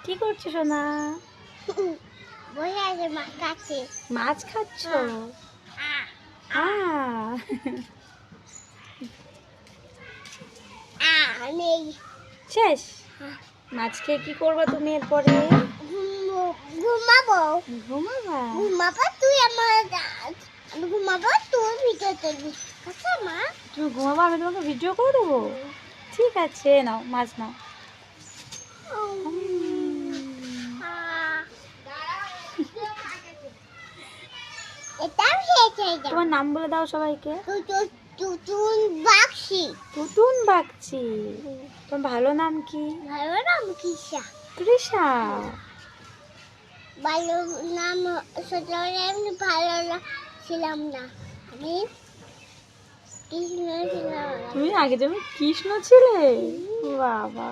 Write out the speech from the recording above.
কি করছো সোনা? বসে আছে মাছ খাচ্ছে। মাছ খাচ্ছ? নেই। শেষ? মাছ খেয়ে কি করবা তুমি এরপরে? ঘুমাবো। ঘুমাবা? ঘুমাবো তুই আমার আমি ঘুমাবো তুই ভিডিও করবি। আচ্ছা মা তুমি ঘুমাবা, আমি তোমাকে ভিডিও করে দেবো। ঠিক আছে, নাও মাছ নাও। এটাও খেয়েছে। তোমার নাম বলে দাও সবাইকে। তুতুন বাক্সি। তুতুন বাগচি। তোমার ভালো নাম কি? ভালো নাম কিসা। তৃষা। ভালো নাম ছোটবেলায় এমনি ভালো ছিলাম না, আমি কৃষ্ণ ছিলাম। তুমি আগে যেমন কৃষ্ণ ছিলে? বাবা।